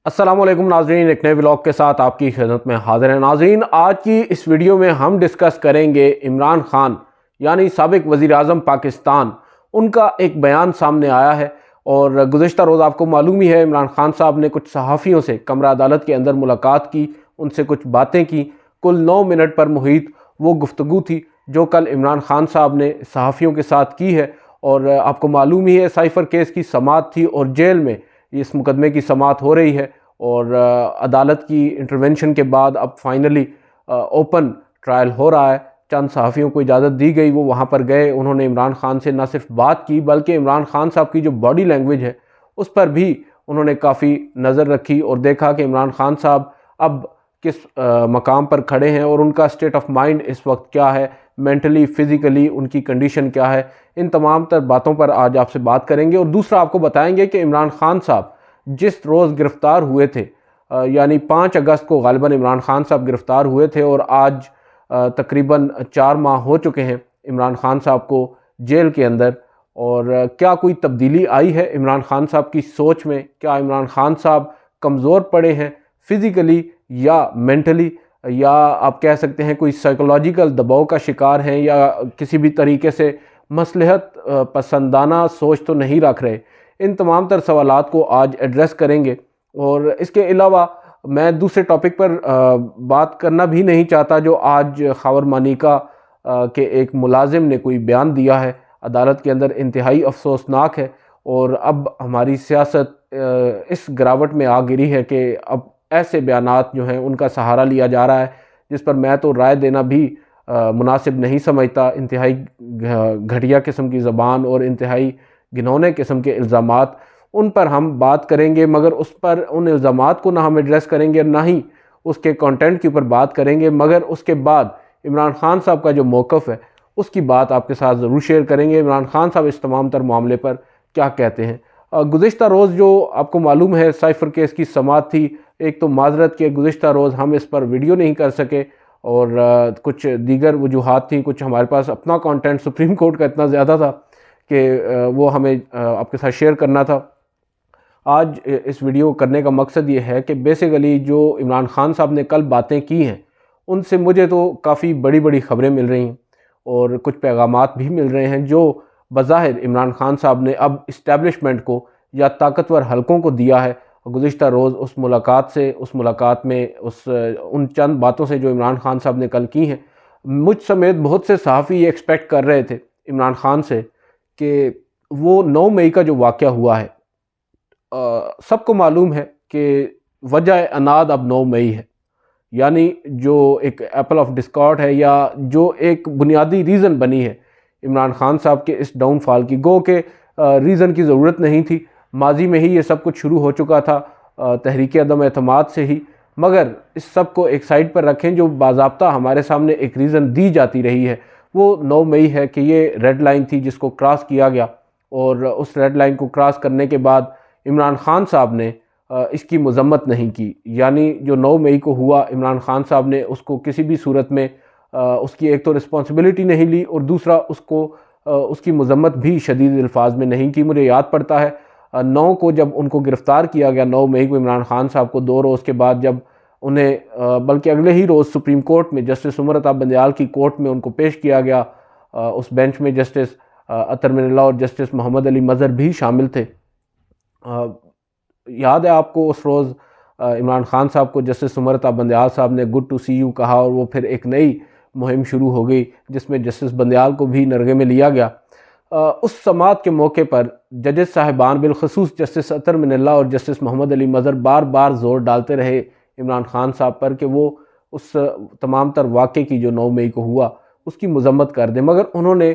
अस्सलामुअलैकुम नाजरीन, एक नए व्लॉग के साथ आपकी खिदमत में हाजिर है। नाजरीन, आज की इस वीडियो में हम डिस्कस करेंगे इमरान खान यानी साबिक वज़ीर आज़म पाकिस्तान। उनका एक बयान सामने आया है और गुज़िश्ता रोज़ आपको मालूम ही है, इमरान खान साहब ने कुछ सहाफ़ियों से कमरा अदालत के अंदर मुलाकात की, उनसे कुछ बातें की। कुल 9 मिनट पर मुहित वो गुफ्तगू थी जो कल इमरान खान साहब ने सहाफ़ियों के साथ की है। और आपको मालूम ही है, साइफ़र केस की समाअत थी और जेल में इस मुकदमे की समाअत हो रही है और अदालत की इंटरवेंशन के बाद अब फाइनली ओपन ट्रायल हो रहा है। चंद सहाफ़ियों को इजाज़त दी गई, वो वहाँ पर गए, उन्होंने इमरान खान से न सिर्फ बात की बल्कि इमरान खान साहब की जो बॉडी लैंग्वेज है उस पर भी उन्होंने काफ़ी नज़र रखी और देखा कि इमरान खान साहब अब किस मकाम पर खड़े हैं और उनका स्टेट ऑफ माइंड इस वक्त क्या है, मेंटली फ़िज़िकली उनकी कंडीशन क्या है। इन तमाम तर बातों पर आज आपसे बात करेंगे और दूसरा आपको बताएंगे कि इमरान खान साहब जिस रोज़ गिरफ़्तार हुए थे, यानी 5 अगस्त को गालिबन इमरान खान साहब गिरफ़्तार हुए थे और आज तकरीबन 4 माह हो चुके हैं इमरान खान साहब को जेल के अंदर। और क्या कोई तब्दीली आई है इमरान खान साहब की सोच में? क्या इमरान खान साहब कमज़ोर पड़े हैं फ़िज़िकली या मेंटली, या आप कह सकते हैं कोई साइकोलॉजिकल दबाव का शिकार हैं, या किसी भी तरीके से मसलहत पसंदाना सोच तो नहीं रख रहे? इन तमाम तर सवालात को आज एड्रेस करेंगे। और इसके अलावा मैं दूसरे टॉपिक पर बात करना भी नहीं चाहता जो आज खावर मानिका के एक मुलाजिम ने कोई बयान दिया है अदालत के अंदर, इंतहाई अफसोसनाक है। और अब हमारी सियासत इस गिरावट में आ गिरी है कि अब ऐसे बयानात जो हैं उनका सहारा लिया जा रहा है जिस पर मैं तो राय देना भी मुनासिब नहीं समझता। इंतहाई घटिया किस्म की ज़बान और इंतहाई घिनौने किस्म के इल्ज़ामात, उन पर हम बात करेंगे, मगर उस पर उन इल्ज़ामात को ना हम एड्रेस करेंगे ना ही उसके कंटेंट के ऊपर बात करेंगे, मगर उसके बाद इमरान खान साहब का जो मौक़िफ़ है उसकी बात आपके साथ ज़रूर शेयर करेंगे। इमरान खान साहब इस तमाम तर मामले पर क्या कहते हैं? गुज़िश्ता रोज़ जो आपको मालूम है साइफ़र केस की समाअत थी, एक तो माजरत के गुज़िश्ता रोज़ हम इस पर वीडियो नहीं कर सके और कुछ दीगर वजूहात थी, कुछ हमारे पास अपना कंटेंट सुप्रीम कोर्ट का इतना ज़्यादा था कि वो हमें आपके साथ शेयर करना था। आज इस वीडियो करने का मकसद ये है कि बेसिकली जो इमरान खान साहब ने कल बातें की हैं उनसे मुझे तो काफ़ी बड़ी बड़ी ख़बरें मिल रही हैं और कुछ पैगामात भी मिल रहे हैं जो बज़ाहिर इमरान खान साहब ने अब इस्टेब्लिशमेंट को या ताकतवर हलकों को दिया है। गुज़िश्ता रोज़ उस मुलाकात में उन चंद बातों से जो इमरान खान साहब ने कल की हैं, मुझ समेत बहुत से सहाफ़ी ये एक्सपेक्ट कर रहे थे इमरान खान से कि वो 9 मई का जो वाक़या हुआ है, सबको मालूम है कि वजह अनाद अब 9 मई है, यानी जो एक एप्पल ऑफ डिस्कॉर्ड है या जो एक बुनियादी रीज़न बनी है इमरान खान साहब के इस डाउनफॉल की, गो के रीज़न की ज़रूरत नहीं थी, माजी में ही ये सब कुछ शुरू हो चुका था तहरीक अदम एतमाद से ही। मगर इस सब को एक साइड पर रखें, जो बाज़ाब्ता हमारे सामने एक रीज़न दी जाती रही है वो 9 मई है कि ये रेड लाइन थी जिसको क्रॉस किया गया और उस रेड लाइन को क्रॉस करने के बाद इमरान खान साहब ने इसकी मज़म्मत नहीं की। यानी जो 9 मई को हुआ, इमरान खान साहब ने उसको किसी भी सूरत में उसकी एक तो रिस्पॉन्सिबिलिटी नहीं ली और दूसरा उसकी मज़म्मत भी शदीद अल्फाज में नहीं की। मुझे याद पड़ता है 9 को जब उनको गिरफ़्तार किया गया, 9 मई को इमरान खान साहब को, 2 रोज़ के बाद जब उन्हें बल्कि अगले ही रोज़ सुप्रीम कोर्ट में जस्टिस उमर अता बंदयाल की कोर्ट में उनको पेश किया गया। उस बेंच में जस्टिस अतर मिनल्ला और जस्टिस मोहम्मद अली मज़हर भी शामिल थे। याद है आपको उस रोज़ इमरान खान साहब को जस्टिस उमर अता बंदयाल साहब ने गुड टू सी यू कहा और वो फिर एक नई मुहिम शुरू हो गई जिसमें जस्टिस बंदयाल को भी नरगे में लिया गया। उस समाअत के मौके पर जजेस साहिबान बिलखसूस जस्टिस अतर मिनल्ला और जस्टिस मोहम्मद अली मज़हर बार बार ज़ोर डालते रहे इमरान खान साहब पर कि वो उस तमाम तर वाक़े की जो 9 मई को हुआ उसकी मज़म्मत कर दें, मगर उन्होंने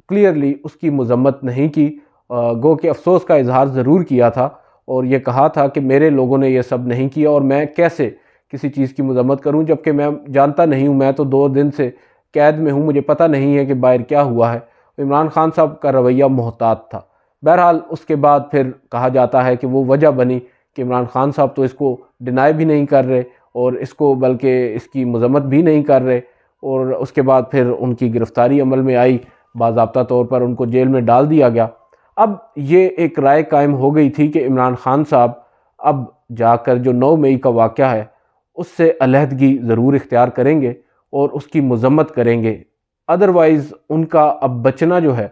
क्लियरली उसकी मज़म्मत नहीं की। गो के अफसोस का इजहार ज़रूर किया था और ये कहा था कि मेरे लोगों ने ये सब नहीं किया और मैं कैसे किसी चीज़ की मज़म्मत करूं जबकि मैं जानता नहीं हूं, मैं तो 2 दिन से कैद में हूं, मुझे पता नहीं है कि बाहर क्या हुआ है। इमरान खान साहब का रवैया मोहतात था। बहरहाल उसके बाद फिर कहा जाता है कि वो वजह बनी कि इमरान खान साहब तो इसको डिनाई भी नहीं कर रहे और इसको बल्कि इसकी मज़म्मत भी नहीं कर रहे, और उसके बाद फिर उनकी गिरफ़्तारी अमल में आई, बाज़ाब्ता तौर पर उनको जेल में डाल दिया गया। अब ये एक राय कायम हो गई थी कि इमरान खान साहब अब जाकर जो 9 मई का वाक़या है उससे अलहदगी ज़रूर इख्तियार करेंगे और उसकी मज़म्मत करेंगे। अदरवाइज़ उनका अब बचना जो है,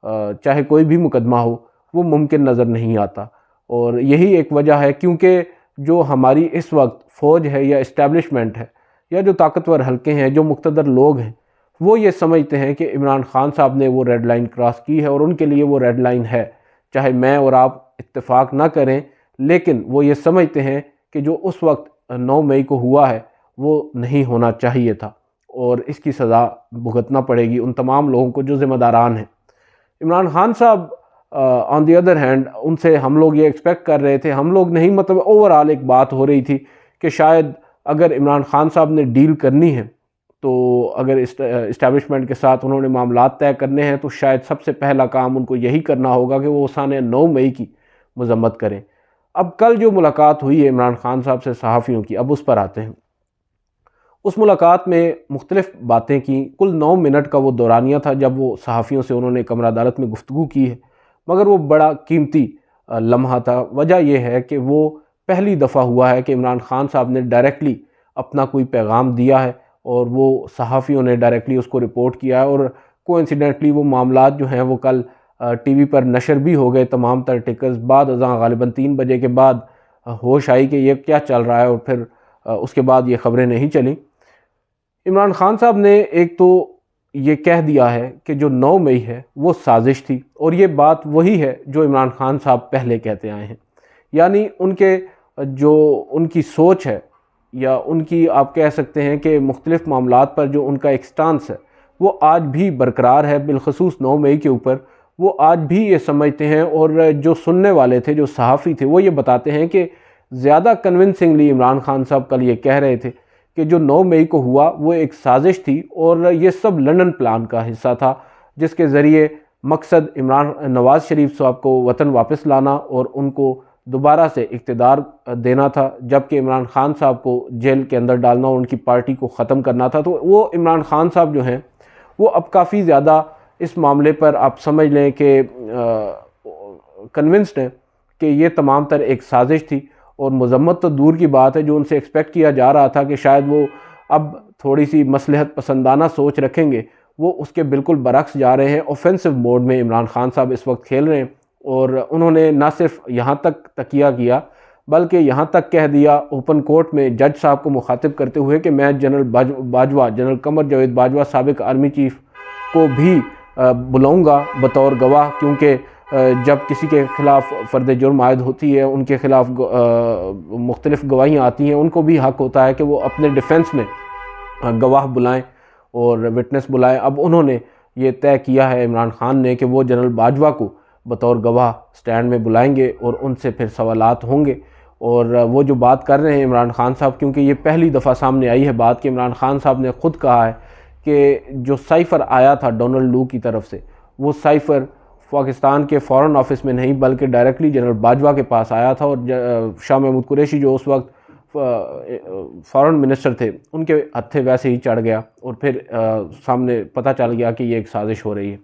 चाहे कोई भी मुकदमा हो, वो मुमकिन नज़र नहीं आता। और यही एक वजह है क्योंकि जो हमारी इस वक्त फ़ौज है या इस्टेब्लिशमेंट है या जो ताकतवर हलके हैं, जो मुक़तदर लोग हैं, वो ये समझते हैं कि इमरान खान साहब ने वो रेड लाइन क्रॉस की है और उनके लिए वो रेड लाइन है। चाहे मैं और आप इत्तेफाक ना करें, लेकिन वो ये समझते हैं कि जो उस वक्त 9 मई को हुआ है वो नहीं होना चाहिए था और इसकी सज़ा भुगतना पड़ेगी उन तमाम लोगों को जो ज़िम्मेदारान हैं। इमरान खान साहब ऑन दी अदर हैंड, उनसे हम लोग ये एक्सपेक्ट कर रहे थे, हम लोग नहीं, मतलब ओवरऑल एक बात हो रही थी कि शायद अगर इमरान खान साहब ने डील करनी है, तो अगर इस्टेब्लिशमेंट के साथ उन्होंने मामलात तय करने हैं, तो शायद सबसे पहला काम उनको यही करना होगा कि वो साने 9 मई की मजम्मत करें। अब कल जो मुलाकात हुई है इमरान खान साहब से सहाफ़ियों की, अब उस पर आते हैं। उस मुलाकात में मुख्तलिफ़ बातें की, कुल 9 मिनट का वो दौरानिया था जब वो सहाफ़ियों से उन्होंने कमरा अदालत में गुफ्तगू की है, मगर वो बड़ा कीमती लम्हा था। वजह यह है कि वो पहली दफ़ा हुआ है कि इमरान खान साहब ने डायरेक्टली अपना कोई पैगाम दिया है और वो सहाफ़ियों ने डायरेक्टली उसको रिपोर्ट किया है। और कोइंसिडेंटली वो मामलात जो हैं वो कल टीवी पर नशर भी हो गए, तमाम तर टिकर्स। बाद अज़ां गालिबन 3 बजे के बाद होश आई कि ये क्या चल रहा है और फिर उसके बाद ये ख़बरें नहीं चली। इमरान खान साहब ने एक तो ये कह दिया है कि जो 9 मई है वो साजिश थी, और ये बात वही है जो इमरान खान साहब पहले कहते आए हैं। यानी उनके जो उनकी सोच है या उनकी आप कह सकते हैं कि मुख्तलिफ़ मामलात पर जो उनका एक स्टांस है वो आज भी बरकरार है। बिलखसूस 9 मई के ऊपर वो आज भी ये समझते हैं, और जो सुनने वाले थे, जो सहाफ़ी थे, वो ये बताते हैं कि ज़्यादा कन्विंसिंगली इमरान खान साहब कल ये कह रहे थे कि जो 9 मई को हुआ वो एक साजिश थी और ये सब लंदन प्लान का हिस्सा था, जिसके ज़रिए मकसद नवाज़ शरीफ साहब को वतन वापस लाना और उनको दोबारा से इक़्तिदार देना था, जबकि इमरान खान साहब को जेल के अंदर डालना और उनकी पार्टी को ख़त्म करना था। तो वो इमरान खान साहब जो हैं वो अब काफ़ी ज़्यादा इस मामले पर आप समझ लें कि कन्विंस्ड हैं कि ये तमाम तर एक साजिश थी। और मज़म्मत तो दूर की बात है, जो उनसे एक्सपेक्ट किया जा रहा था कि शायद वो अब थोड़ी सी मसलहत पसंदाना सोच रखेंगे, वो उसके बिल्कुल बरक्स जा रहे हैं। ऑफेंसिव मोड में इमरान खान साहब इस वक्त खेल रहे हैं और उन्होंने ना सिर्फ यहाँ तक तकिया किया बल्कि यहाँ तक कह दिया ओपन कोर्ट में जज साहब को मुखातिब करते हुए कि मैं जनरल बाजवा, जनरल कमर जावेद बाजवा साबिक आर्मी चीफ को भी बुलाऊँगा बतौर गवाह, क्योंकि जब किसी के ख़िलाफ़ फ़र्द जुर्म आयद होती है, उनके ख़िलाफ़ मुख्तलिफ़ गवाहियाँ आती हैं, उनको भी हक़ होता है कि वो अपने डिफेंस में गवाह बुलाएं और विटनेस बुलाएं। अब उन्होंने ये तय किया है इमरान खान ने कि वो जनरल बाजवा को बतौर गवाह स्टैंड में बुलाएंगे और उनसे फिर सवालात होंगे। और वो जो बात कर रहे हैं इमरान खान साहब, क्योंकि ये पहली दफ़ा सामने आई है बात कि इमरान खान साहब ने ख़ुद कहा है कि जो साइफ़र आया था डोनाल्ड लू की तरफ से, वो साइफ़र पाकिस्तान के फ़ॉरेन ऑफिस में नहीं बल्कि डायरेक्टली जनरल बाजवा के पास आया था। और शाह महमूद कुरैशी जो उस वक्त फ़ॉरेन मिनिस्टर थे, उनके हत्थे वैसे ही चढ़ गया और फिर सामने पता चल गया कि ये एक साजिश हो रही है।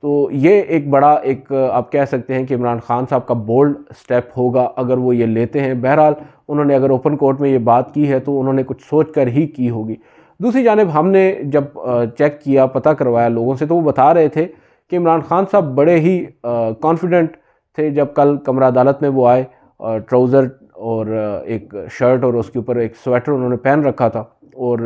तो ये एक बड़ा आप कह सकते हैं कि इमरान खान साहब का बोल्ड स्टेप होगा अगर वो ये लेते हैं। बहरहाल उन्होंने अगर ओपन कोर्ट में ये बात की है तो उन्होंने कुछ सोच कर ही की होगी। दूसरी जानिब हमने जब चेक किया, पता करवाया लोगों से, तो वो बता रहे थे कि इमरान खान साहब बड़े ही कॉन्फिडेंट थे जब कल कमरा अदालत में वो आए। ट्राउज़र और एक शर्ट और उसके ऊपर एक स्वेटर उन्होंने पहन रखा था और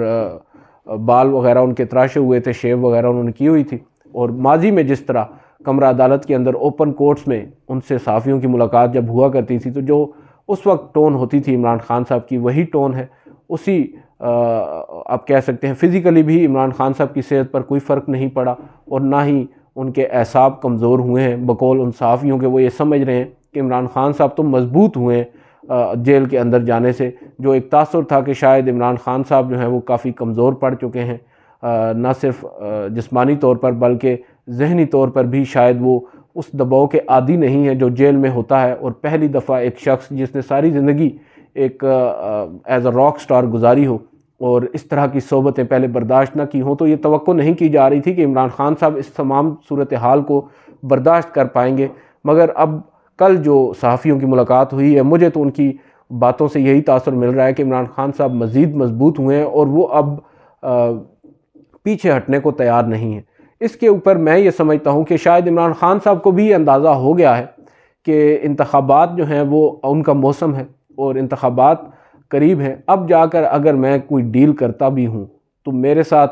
बाल वगैरह उनके तराशे हुए थे, शेव वगैरह उन्होंने की हुई थी। और माजी में जिस तरह कमरा अदालत के अंदर ओपन कोर्ट्स में उनसे सहाफ़ियों की मुलाकात जब हुआ करती थी, तो जो उस वक्त टोन होती थी इमरान खान साहब की, वही टोन है। उसी आप कह सकते हैं फ़िज़िकली भी इमरान खान साहब की सेहत पर कोई फ़र्क नहीं पड़ा और ना ही उनके एसाब कमज़ोर हुए हैं। बकौल उन सहाफ़ियों के वो ये समझ रहे हैं कि इमरान खान साहब तो मजबूत हुए हैं जेल के अंदर जाने से। जो एक तासुर था कि शायद इमरान खान साहब जो हैं वो काफ़ी कमज़ोर पड़ चुके हैं, ना सिर्फ जिस्मानी तौर पर बल्कि जहनी तौर पर भी शायद वो उस दबाव के आदी नहीं है जो जेल में होता है। और पहली दफ़ा एक शख्स जिसने सारी ज़िंदगी एक एज अ रॉक स्टार गुजारी हो और इस तरह की सोबतें पहले बर्दाश्त ना की हों, तो ये तवक्को नहीं की जा रही थी कि इमरान खान साहब इस तमाम सूरत हाल को बर्दाश्त कर पाएंगे। मगर अब कल जो सहाफ़ियों की मुलाकात हुई है, मुझे तो उनकी बातों से यही तासुर मिल रहा है कि इमरान खान साहब मज़ीद मजबूत हुए हैं और वो अब पीछे हटने को तैयार नहीं है। इसके ऊपर मैं ये समझता हूँ कि शायद इमरान खान साहब को भी अंदाज़ा हो गया है कि इंतखाबात जो हैं वो उनका मौसम है और इंतखाबात करीब हैं। अब जाकर अगर मैं कोई डील करता भी हूँ तो मेरे साथ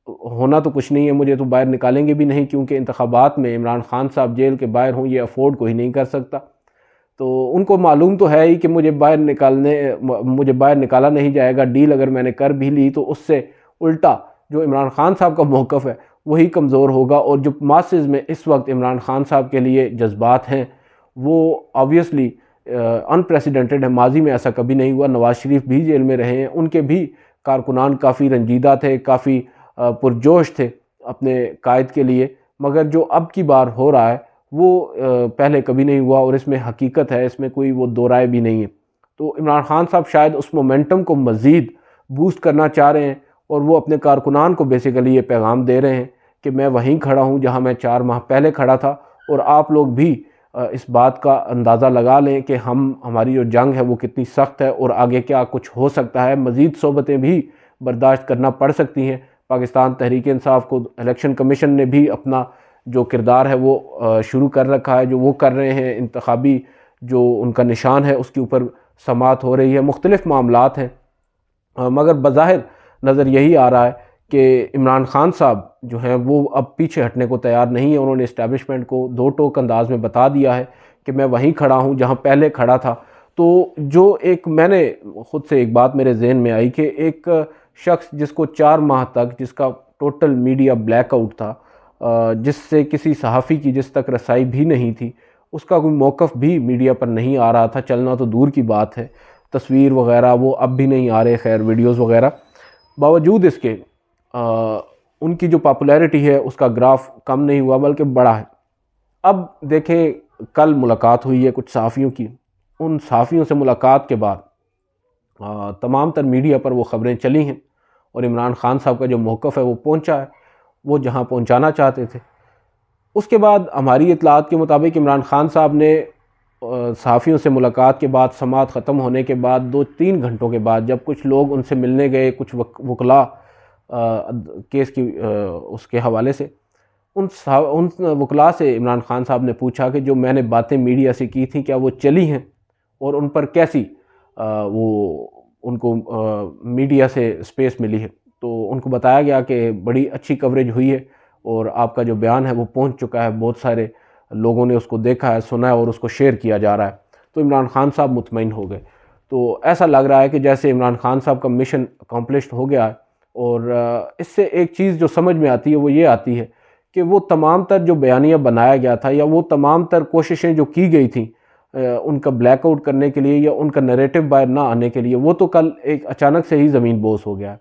होना तो कुछ नहीं है, मुझे तो बाहर निकालेंगे भी नहीं, क्योंकि इंतखाबात में इमरान खान साहब जेल के बाहर हों ये अफोर्ड कोई नहीं कर सकता। तो उनको मालूम तो है ही कि मुझे बाहर निकाला नहीं जाएगा। डील अगर मैंने कर भी ली तो उससे उल्टा जो इमरान खान साहब का मौक़िफ़ है वही कमज़ोर होगा, और जो मासेस में इस वक्त इमरान खान साहब के लिए जज्बात हैं वो ऑब्वियसली अनप्रेसिडेंटेड है। माजी में ऐसा कभी नहीं हुआ। नवाज़ शरीफ भी जेल में रहे हैं, उनके भी कारकुनान काफ़ी रंजीदा थे, काफ़ी पुरजोश थे अपने कायद के लिए, मगर जो अब की बार हो रहा है वो पहले कभी नहीं हुआ और इसमें हकीकत है, इसमें कोई वो दो राय भी नहीं है। तो इमरान खान साहब शायद उस मोमेंटम को मज़ीद बूस्ट करना चाह रहे हैं और वो अपने कारकुनान को बेसिकली ये पैगाम दे रहे हैं कि मैं वहीं खड़ा हूँ जहाँ मैं 4 माह पहले खड़ा था, और आप लोग भी इस बात का अंदाज़ा लगा लें कि हमारी जो जंग है वो कितनी सख्त है और आगे क्या कुछ हो सकता है। मज़ीद सोबतें भी बर्दाश्त करना पड़ सकती हैं। पाकिस्तान तहरीक इंसाफ को इलेक्शन कमीशन ने भी अपना जो किरदार है वो शुरू कर रखा है, जो वो कर रहे हैं, इंतखाबी जो उनका निशान है उसके ऊपर समाअत हो रही है, मुख्तलिफ़ मामलात हैं। मगर बज़ाहिर नज़र यही आ रहा है कि इमरान खान साहब जो हैं वो अब पीछे हटने को तैयार नहीं है। उन्होंने इस्टेब्लिशमेंट को दो टोक अंदाज में बता दिया है कि मैं वहीं खड़ा हूँ जहाँ पहले खड़ा था। तो जो एक मैंने ख़ुद से एक बात मेरे जहन में आई कि एक शख्स जिसको 4 माह तक, जिसका टोटल मीडिया ब्लैकआउट था, जिससे किसी सहाफ़ी की जिस तक रसाई भी नहीं थी, उसका कोई मौक़िफ़ भी मीडिया पर नहीं आ रहा था, चलना तो दूर की बात है, तस्वीर वग़ैरह वो अब भी नहीं आ रहे, खैर वीडियोज़ वग़ैरह। बावजूद इसके उनकी जो पॉपुलैरिटी है उसका ग्राफ कम नहीं हुआ बल्कि बढ़ा है। अब देखें, कल मुलाकात हुई है कुछ सहाफ़ियों की। उन सहाफ़ियों से मुलाकात के बाद तमाम तर मीडिया पर वो ख़बरें चली हैं और इमरान खान साहब का जो मौक़िफ़ है वो पहुंचा है, वो जहां पहुंचाना चाहते थे। उसके बाद हमारी इत्तलात के मुताबिक इमरान खान साहब ने सहाफ़ियों से मुलाकात के बाद, समाअत ख़त्म होने के बाद 2-3 घंटों के बाद जब कुछ लोग उनसे मिलने गए, कुछ वकला केस की उसके हवाले से, उन वकला से इमरान खान साहब ने पूछा कि जो मैंने बातें मीडिया से की थी क्या वो चली हैं और उन पर कैसी वो उनको मीडिया से स्पेस मिली है। तो उनको बताया गया कि बड़ी अच्छी कवरेज हुई है और आपका जो बयान है वो पहुंच चुका है, बहुत सारे लोगों ने उसको देखा है, सुना है और उसको शेयर किया जा रहा है। तो इमरान खान साहब मुतमईन हो गए। तो ऐसा लग रहा है कि जैसे इमरान खान साहब का मिशन अकम्पलिश्ड हो गया है। और इससे एक चीज़ जो समझ में आती है वो ये आती है कि वो तमाम तर जो बयानिया बनाया गया था या वो तमाम तर कोशिशें जो की गई थी उनका ब्लैकआउट करने के लिए या उनका नैरेटिव बाहर ना आने के लिए, वो तो कल एक अचानक से ही ज़मीन बोस हो गया है।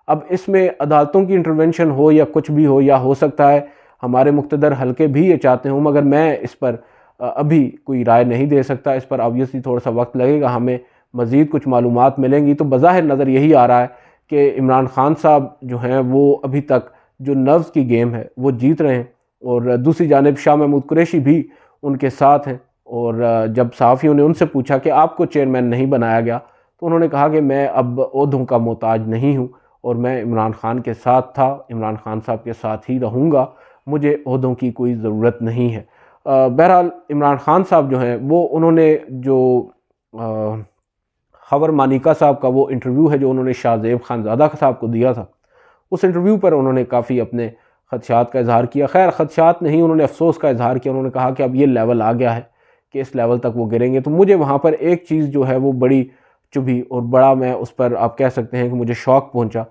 अब इसमें अदालतों की इंटरवेंशन हो या कुछ भी हो, या हो सकता है हमारे मुक़्तदर हल्के भी ये चाहते हों, मगर मैं इस पर अभी कोई राय नहीं दे सकता। इस पर ऑब्वियसली थोड़ा सा वक्त लगेगा, हमें मज़ीद कुछ मालूमात मिलेंगी। तो बज़ाहिर नज़र यही आ रहा है कि इमरान खान साहब जो हैं वो अभी तक जो नर्व्स की गेम है वो जीत रहे हैं, और दूसरी जानिब शाह महमूद कुरैशी भी उनके साथ हैं। और जब सहाफ़ियों ने उनसे पूछा कि आपको चेयरमैन नहीं बनाया गया, तो उन्होंने कहा कि मैं अब ओहदों का मोहताज नहीं हूँ और मैं इमरान खान के साथ था, इमरान खान साहब के साथ ही रहूँगा, मुझे ओहदों की कोई ज़रूरत नहीं है। बहरहाल इमरान खान साहब जो हैं वो उन्होंने जो खबर मानिका साहब का वो इंटरव्यू है जो उन्होंने शाहज़ेब खानज़ादा साहब को दिया था, उस इंटरव्यू पर उन्होंने काफ़ी अपने ख़दशात का इजहार किया। खैर ख़दशात नहीं, उन्होंने अफसोस का इजहार किया। उन्होंने कहा कि अब ये लेवल आ गया है कि इस लेवल तक वो गिरेंगे। तो मुझे वहाँ पर एक चीज़ जो है वो बड़ी चुभी और बड़ा, मैं उस पर आप कह सकते हैं कि मुझे शौक़ पहुँचा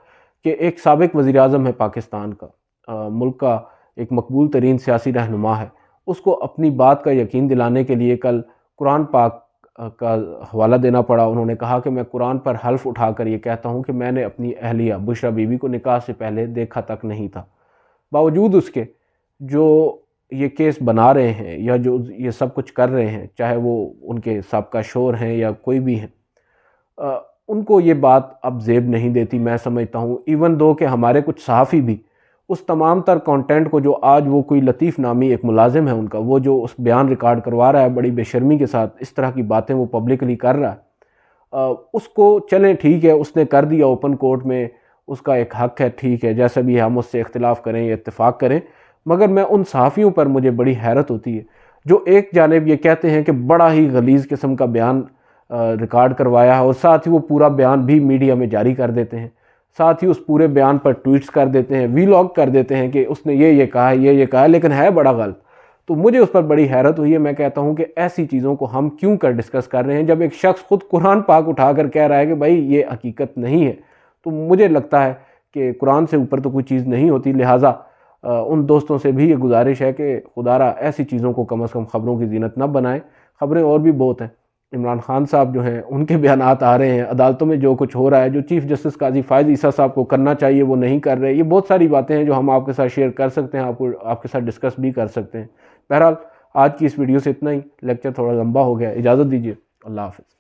कि एक साबिक़ वज़ीर आज़म है पाकिस्तान का, मुल्क का एक मकबूल तरीन सियासी रहनुमा है, उसको अपनी बात का यकीन दिलाने के लिए कल कुरान पाक का हवाला देना पड़ा। उन्होंने कहा कि मैं कुरान पर हल्फ उठाकर ये कहता हूँ कि मैंने अपनी अहलिया बुशरा बीबी को निकाह से पहले देखा तक नहीं था। बावजूद उसके जो ये केस बना रहे हैं या जो ये सब कुछ कर रहे हैं, चाहे वो उनके साबका शोर हैं या कोई भी हैं, उनको ये बात अब ज़ेब नहीं देती, मैं समझता हूँ। इवन दो कि हमारे कुछ सहाफ़ी भी उस तमाम तर कंटेंट को, जो आज वो कोई लतीफ़ नामी एक मुलाजिम है उनका, वो जो उस बयान रिकॉर्ड करवा रहा है बड़ी बेशर्मी के साथ, इस तरह की बातें वो पब्लिकली कर रहा है, उसको चलें, ठीक है, उसने कर दिया ओपन कोर्ट में, उसका एक हक है, ठीक है, जैसा भी हम उससे इख्तिलाफ करें या इत्तेफाक करें। मगर मैं उन सहाफ़ियों पर मुझे बड़ी हैरत होती है जो एक जानिब ये कहते हैं कि बड़ा ही गलीज़ किस्म का बयान रिकॉर्ड करवाया है और साथ ही वो पूरा बयान भी मीडिया में जारी कर देते हैं, साथ ही उस पूरे बयान पर ट्वीट्स कर देते हैं, वीलॉग कर देते हैं कि उसने ये कहा है, ये कहा है, लेकिन है बड़ा गलत। तो मुझे उस पर बड़ी हैरत हुई है। मैं कहता हूँ कि ऐसी चीज़ों को हम क्यों कर डिस्कस कर रहे हैं जब एक शख्स खुद कुरान पाक उठाकर कह रहा है कि भाई ये हकीकत नहीं है। तो मुझे लगता है कि कुरान से ऊपर तो कोई चीज़ नहीं होती। लिहाजा उन दोस्तों से भी ये गुजारिश है कि खुदारा ऐसी चीज़ों को कम अज़ कम ख़बरों की जीनत न बनाएं। ख़बरें और भी बहुत हैं। इमरान खान साहब जो हैं उनके बयानात आ रहे हैं, अदालतों में जो कुछ हो रहा है, जो चीफ़ जस्टिस काजी फ़ायज़ ईसा साहब को करना चाहिए वो नहीं कर रहे। ये बहुत सारी बातें हैं जो हम आपके साथ शेयर कर सकते हैं, आपके साथ डिस्कस भी कर सकते हैं। बहरहाल आज की इस वीडियो से इतना ही। लेक्चर थोड़ा लंबा हो गया, इजाज़त दीजिए। अल्लाह हाफ़िज़।